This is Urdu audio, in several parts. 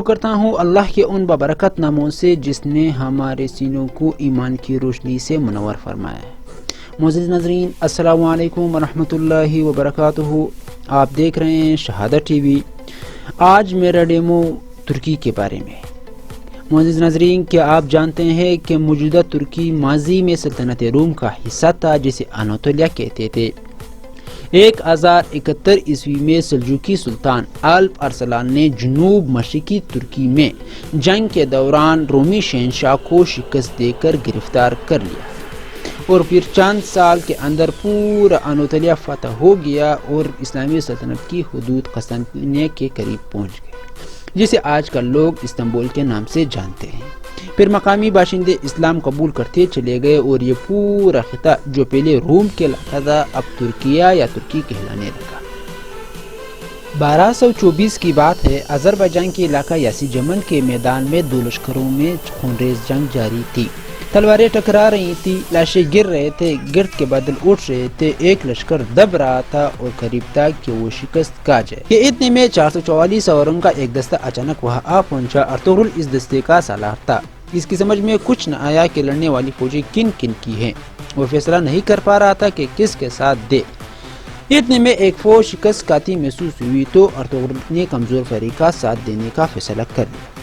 کرتا ہوں اللہ کے ان بابرکت ناموں سے جس نے ہمارے سینوں کو ایمان کی روشنی سے منور فرمایا ہے۔ معزز ناظرین، السلام علیکم ورحمۃ اللہ وبرکاتہ۔ آپ دیکھ رہے ہیں شہادت ٹی وی۔ آج میرا ڈیمو ترکی کے بارے میں۔ معزز ناظرین، کیا آپ جانتے ہیں کہ موجودہ ترکی ماضی میں سلطنت روم کا حصہ تھا جسے اناطولیہ کہتے تھے۔ 1071 عیسوی میں سلجوقی سلطان الپ ارسلان نے جنوب مشرقی ترکی میں جنگ کے دوران رومی شہنشاہ کو شکست دے کر گرفتار کر لیا اور پھر چند سال کے اندر پورا اناطولیہ فتح ہو گیا اور اسلامی سلطنت کی حدود قسطنطنیہ کے قریب پہنچ گئے، جسے آج کل لوگ استنبول کے نام سے جانتے ہیں۔ پھر مقامی باشندے اسلام قبول کرتے چلے گئے اور یہ پورا خطہ جو پہلے روم کہلاتا تھا اب ترکیہ یا ترکی کہلانے لگا۔ 1224 کی بات ہے، آذربائیجان کے علاقہ یاسی جمن کے میدان میں دو لشکروں میں خونریز جنگ جاری تھی۔ تلواریں ٹکرا رہی تھی، لاشیں گر رہے تھے، گرد کے بادل اٹھ رہے تھے، ایک لشکر دب رہا تھا اور قریب تھا کہ وہ شکست کھا جائے۔ یہ اتنے میں 444 سواروں کا ایک دستہ اچانک وہاں آ پہنچا۔ ارطغرل اس دستے کا سالار تھا۔ اس کی سمجھ میں کچھ نہ آیا کہ لڑنے والی فوجیں کن کن کی ہیں۔ وہ فیصلہ نہیں کر پا رہا تھا کہ کس کے ساتھ دے۔ اتنے میں ایک فوج شکست کھاتی محسوس ہوئی تو ارطغرل نے کمزور فریق کا ساتھ دینے کا فیصلہ کر لیا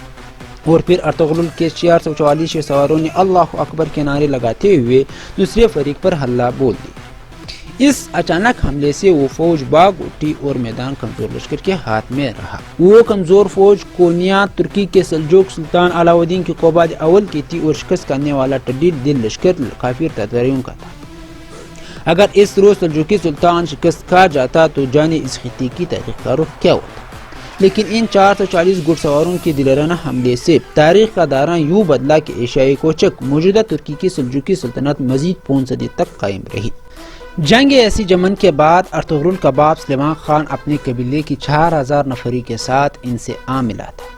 اور پھر ارطغرل کے 444 سواروں نے اللہ اکبر کے نعرے لگاتے ہوئے دوسرے فریق پر حملہ بول دی۔ اس اچانک حملے سے وہ فوج بھاگ اٹھی اور میدان کمزور لشکر کے ہاتھ میں رہا۔ وہ کمزور فوج کونیا ترکی کے سلجوق سلطان علاء الدین کے قباد اول کی تھی اور شکست کرنے والا ٹڈی دل لشکر کافر تاتاریوں کا تھا۔ اگر اس روز سلجوقی سلطان شکست کھا جاتا تو جانے اس خطے کی تاریخ کا رخ کیا ہوتا۔ لیکن ان 440 گھڑ سواروں کے دلرانہ حملے سے تاریخ کا دائرہ یوں بدلا کہ ایشیائی کوچک موجودہ ترکی کی سلجوقی سلطنت مزید 5 صدی تک قائم رہی۔ جنگ یاسی جمن کے بعد ارطغرل کا باپ سلیمان خان اپنے قبیلے کی 4000 نفری کے ساتھ ان سے آ ملا تھا۔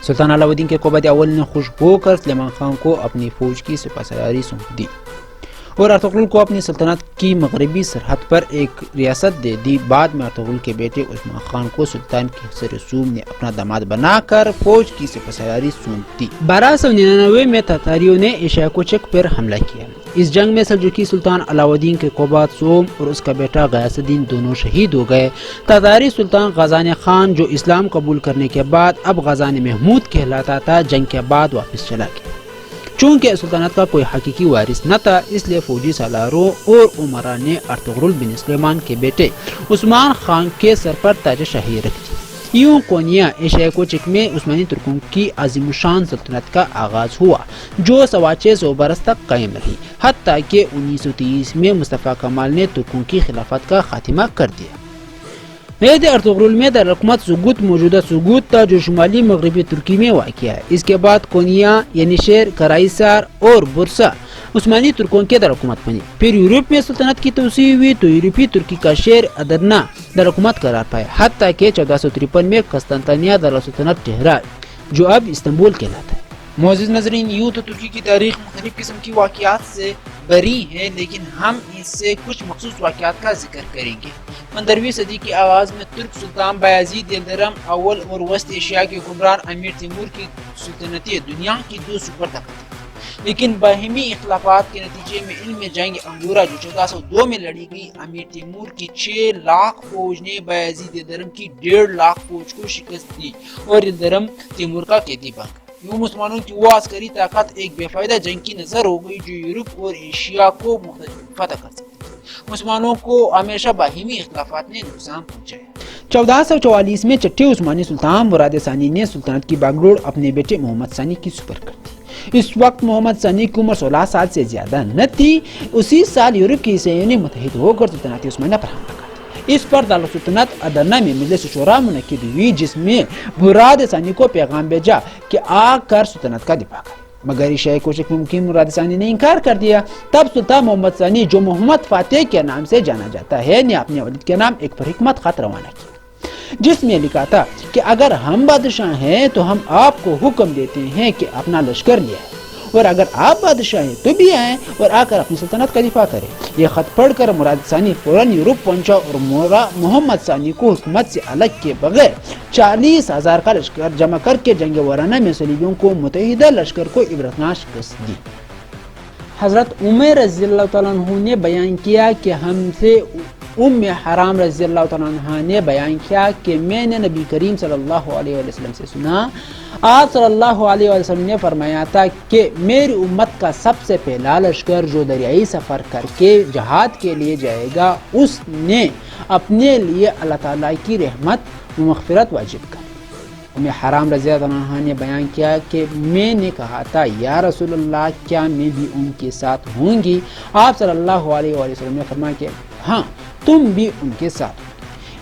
سلطان علاء الدین کے قباد اول نے خوش ہو کر سلیمان خان کو اپنی فوج کی سپاسراری سونپ دی اور ارطغرل کو اپنی سلطنت کی مغربی سرحد پر ایک ریاست دے دی۔ بعد میں ارطغرل کے بیٹے عثمان خان کو سلطان کے حصر رسوم نے اپنا داماد بنا کر فوج کی سپاسراری سونپ دی۔ 1299 میں تاتاریوں نے ایشیا کوچک پر حملہ کیا۔ اس جنگ میں سلجوقی سلطان علاء الدین کے قباد سوم اور اس کا بیٹا غیاث الدین دونوں شہید ہو گئے۔ تاتاری سلطان غازان خان جو اسلام قبول کرنے کے بعد اب غازان محمود کہلاتا تھا، جنگ کے بعد واپس چلا گیا۔ چونکہ سلطنت کا کوئی حقیقی وارث نہ تھا، اس لیے فوجی سالاروں اور عمرا نے ارطغرل بن سلیمان کے بیٹے عثمان خان کے سر پر تاج شاہی رکھ دی۔ یوں کونیا ایشیا کوچک میں عثمانی ترکوں کی عظیم الشان سلطنت کا آغاز ہوا جو 650 برس تک قائم رہی، حتیٰ کہ 1930 میں مصطفیٰ کمال نے ترکوں کی خلافت کا خاتمہ کر دیا۔ عہد ارطغرل میں دارالحکومت سوگوت موجودہ سوگوت تھا جو شمالی مغربی ترکی میں واقع ہے۔ اس کے بعد کونیا، ینیشہر، کرائیسار اور برسا عثمانی ترکوں کے دارالحکومت بنی۔ پھر یورپ میں سلطنت کی توسیع ہوئی تو یورپی ترکی کا شہر ادرنا دارالحکومت قرار پایا، حتیٰ کہ 1453 میں قسطنطنیہ دارالسلطنت ٹھہرا جو اب استنبول کہلاتا ہے۔ معزز ناظرین، یوں تو ترکی کی تاریخ مختلف قسم کی واقعات سے بری ہے، لیکن ہم اس سے کچھ مخصوص واقعات کا ذکر کریں گے۔ 15ویں صدی کے آغاز میں ترک سلطان بایزید یلدرم اول اور وسط ایشیا کے حکمران امیر تیمور کی سلطنتیں دنیا کی 2 سپر طاقتیں تھیں، لیکن باہمی اختلافات کے نتیجے میں ان میں جنگ انگورا جو 1402 میں لڑی گئی، امیر تیمور کی 6 لاکھ فوج نے بایزید یلدرم کی 1.5 لاکھ فوج کو شکست دی اور یلدرم تیمور کا قیدی بن گیا۔ یوں مسلمانوں کی وہ عسکری طاقت ایک بے فائدہ جنگ کی نظر ہو گئی جو یورپ اور ایشیا کو فتح کر سکتی تھی۔ مسلمانوں کو ہمیشہ باہمی اختلافات نے نقصان پہنچایا۔ 1444 میں چھٹے عثمانی سلطان مراد ثانی نے سلطنت کی باگڈور اپنے بیٹے محمد ثانی کی سپرد کر دی۔ اس وقت محمد ثانی کی عمر 16 سال سے زیادہ نہ تھی۔ اسی سال یورپ کے عیسائیوں نے متحد ہو کر سلطنت عثمانیہ پر حملہ کر دیا۔ اس پر دارالسلطنت ادرنا میں مجلس شورا منعقد ہوئی جس میں مراد ثانی کو پیغام بھیجا کہ آ کر سلطنت کا دفاع کرے، مگر ایشیائی کوچک میں مقیم مراد ثانی نے انکار کر دیا۔ تب سلطان محمد ثانی جو محمد فاتح کے نام سے جانا جاتا ہے نے اپنے والد کے نام ایک پرحکمت خط روانہ کیا جس میں لکھا تھا کہ اگر ہم بادشاہ ہیں تو ہم آپ کو حکم دیتے ہیں کہ اپنا لشکر لے آئے اور اگر آپ بادشاہ ہیں تو بھی آئیں اور آ کر اپنی سلطنت کا دفاع کریں۔ یہ خط پڑھ کر مراد ثانی فوراً یورپ پہنچا اور محمد ثانی کو حکومت سے الگ کے بغیر 40,000 کا لشکر جمع کر کے جنگ وارانہ میں صلیبیوں کو متحدہ لشکر کو عبرتناک شکست دی۔ حضرت عمر رضی اللہ تعالیٰ عنہ نے بیان کیا کہ ہم سے ام حرام رضی اللہ تعالیٰ عنہ نے بیان کیا کہ میں نے نبی کریم صلی اللہ علیہ وسلم سے سنا، آپ صلی اللہ علیہ وسلم نے فرمایا تھا کہ میری امت کا سب سے پہلا لشکر جو دریائی سفر کر کے جہاد کے لیے جائے گا اس نے اپنے لیے اللہ تعالیٰ کی رحمت و مغفرت واجب کر۔ ام حرام رضی اللہ عنہ نے بیان کیا کہ میں نے کہا تھا یا رسول اللہ کیا میں بھی ان کے ساتھ ہوں گی؟ آپ صلی اللہ علیہ وسلم نے فرمایا کہ ہاں تم بھی ان کے ساتھ ہوں۔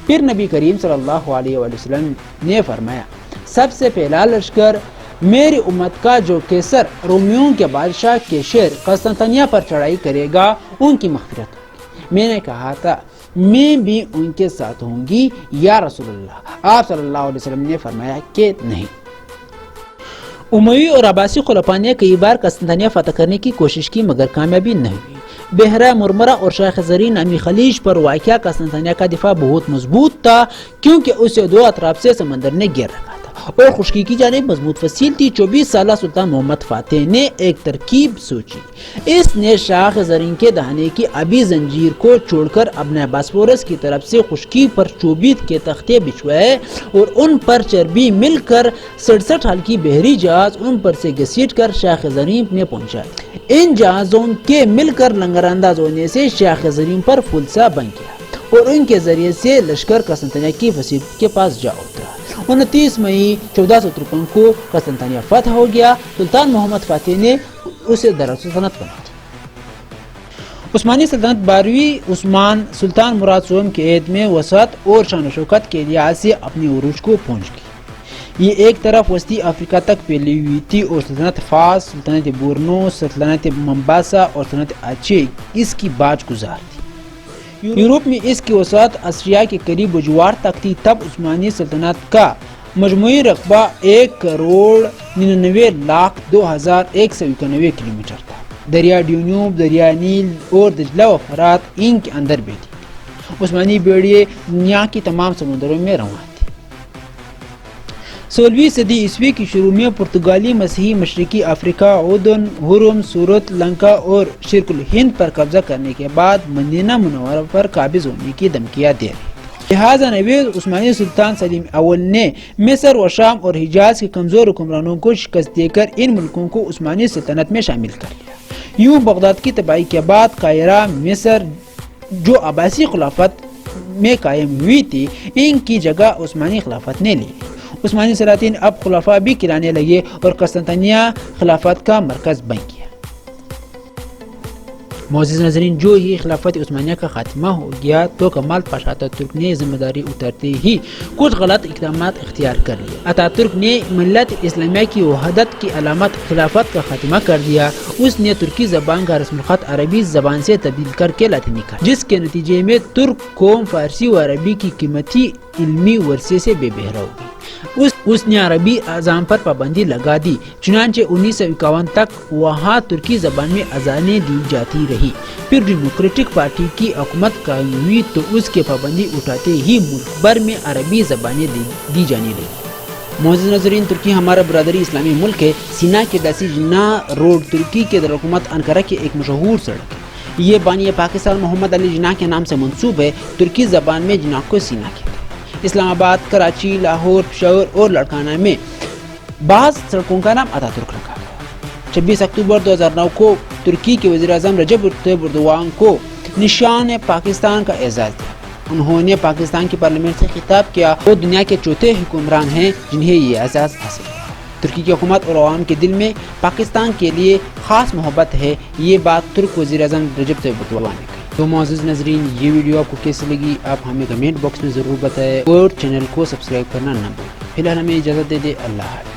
پھر نبی کریم صلی اللہ علیہ وسلم نے فرمایا سب سے پہلا لشکر میری امت کا جو کیسر رومیوں کے بادشاہ کے شہر قسطنطنیہ پر چڑھائی کرے گا ان کی مغفرت ہوگی۔ میں نے کہا تھا میں بھی ان کے ساتھ ہوں گی یا رسول اللہ؟ آپ صلی اللہ علیہ وسلم نے فرمایا کہ نہیں۔ اموی اور عباسی خلفاء نے کئی بار قسطنطنیہ فتح کرنے کی کوشش کی مگر کامیابی نہ ہوئی۔ بحیرہ مرمرہ اور شیخ زرین نامی خلیج پر واقع قسطنطنیہ کا دفاع بہت مضبوط تھا کیونکہ اسے دو اطراف سے سمندر نے گھیر رکھا تھا اور خشکی کی جانب مضبوط فصیل تھی۔ 24 سالہ سلطان محمد فاتح نے ایک ترکیب سوچی۔ اس نے شاخ زرین کے دہانے کی آبی زنجیر کو چھوڑ کر اپنے باسفورس کی طرف سے خشکی پر چوبیت کے تختے بچھوائے اور ان پر چربی مل کر 67 ہلکی بحری جہاز ان پر سے گھسیٹ کر شاخ زرین میں پہنچائے۔ ان جہازوں کے مل کر لنگر انداز ہونے سے شاخ زرین پر فلسہ بن گیا اور ان کے ذریعے سے لشکر قسطنطنیہ کی فصیل کے پاس جا اترا۔ 29 مئی 1453 کو قسطنطنیہ فتح ہو گیا۔ سلطان محمد فاتح نے اسے دارالسلطنت بنا دیا۔ عثمانی سلطنت 12ویں عثمان سلطان مراد سوم کے عہد میں وسعت اور شان و شوکت کے لحاظ سے اپنی عروج کو پہنچ گئی۔ یہ ایک طرف وسطی افریقہ تک پھیلی ہوئی تھی اور سلطنت فاس، سلطنت بورنو، سلطنت ممباسا اور سلطنت اچے اس کی باج گزار تھی۔ یورپ میں اس کی وسعت آسٹریا کے قریب بجوار تک تھی۔ تب عثمانی سلطنت کا مجموعی رقبہ 1,99,02,191 کلومیٹر تھا۔ دریا ڈیونوب، دریا نیل اور دجلہ و فرات ان کے اندر بیٹھی تھی۔ عثمانی بیڑیے دنیا کی تمام سمندروں میں رواں تھے۔ 16ویں صدی عیسوی کی شروع میں پرتگالی مسیحی مشرقی افریقہ، عدن، حرم، سورت، لنکا اور شرق الہند پر قبضہ کرنے کے بعد مدینہ منورہ پر قابض ہونے کی دھمکیاں دے رہے تھے۔ لہٰذا نوید عثمانی سلطان سلیم اول نے مصر و شام اور حجاز کے کمزور حکمرانوں کو شکست دے کر ان ملکوں کو عثمانی سلطنت میں شامل کر لیا۔ یوں بغداد کی تباہی کے بعد قاہرہ، مصر جو عباسی خلافت میں قائم ہوئی تھی ان کی جگہ عثمانی خلافت نے لی۔ عثمانی سلاطین اب خلفاء بھی کرانے لگے اور قسطنطنیہ خلافت کا مرکز بن گیا۔ معزز ناظرین، جو ہی خلافت عثمانیہ کا خاتمہ ہو گیا تو کمال پاشا اتاترک نے ذمہ داری اترتے ہی کچھ غلط اقدامات اختیار کر لیے۔ اتاترک نے ملت اسلامیہ کی وحدت کی علامت خلافت کا خاتمہ کر دیا۔ اس نے ترکی زبان کا رسم الخط عربی زبان سے تبدیل کر کے لاطینی کر، جس کے نتیجے میں ترک قوم فارسی و عربی کی قیمتی علمی ورثے سے بے بہرہ ہو گئی۔ اس نے عربی اذان پر پابندی لگا دی، چنانچہ 1951 تک وہاں ترکی زبان میں اذانیں دی جاتی رہی۔ پھر ڈیموکریٹک پارٹی کی حکومت قائم ہوئی تو اس کے پابندی اٹھاتے ہی ملک بھر میں عربی زبانیں دی جانے لگی۔ معزز ناظرین، ترکی ہمارا برادری اسلامی ملک ہے۔ سینا کے داسی جنا روڈ ترکی کے دارالحکومت انقرہ کی ایک مشہور سڑک ہے۔ یہ بانی پاکستان محمد علی جناح کے نام سے منسوب ہے۔ ترکی زبان میں جناح کو سینا کہتے ہیں۔ اسلام آباد، کراچی، لاہور، پشاور اور لاڑکانہ میں بعض سڑکوں کا نام اتاترک رکھا گیا۔ 26 اکتوبر 2009 کو ترکی کے وزیر اعظم رجب طیب ایردوان کو نشان پاکستان کا اعزاز دیا۔ انہوں نے پاکستان کی پارلیمنٹ سے خطاب کیا۔ وہ دنیا کے چوتھے حکمران ہیں جنہیں یہ اعزاز حاصل ہے۔ ترکی کی حکومت اور عوام کے دل میں پاکستان کے لیے خاص محبت ہے، یہ بات ترک وزیر اعظم رجب طیب ایردوان نے کہی۔ تو معزز ناظرین، یہ ویڈیو آپ کو کیسی لگی آپ ہمیں کمنٹ باکس میں ضرور بتائیں اور چینل کو سبسکرائب کرنا نہ بھولیں۔ فی الحال ہمیں اجازت دے دیں، اللہ حافظ۔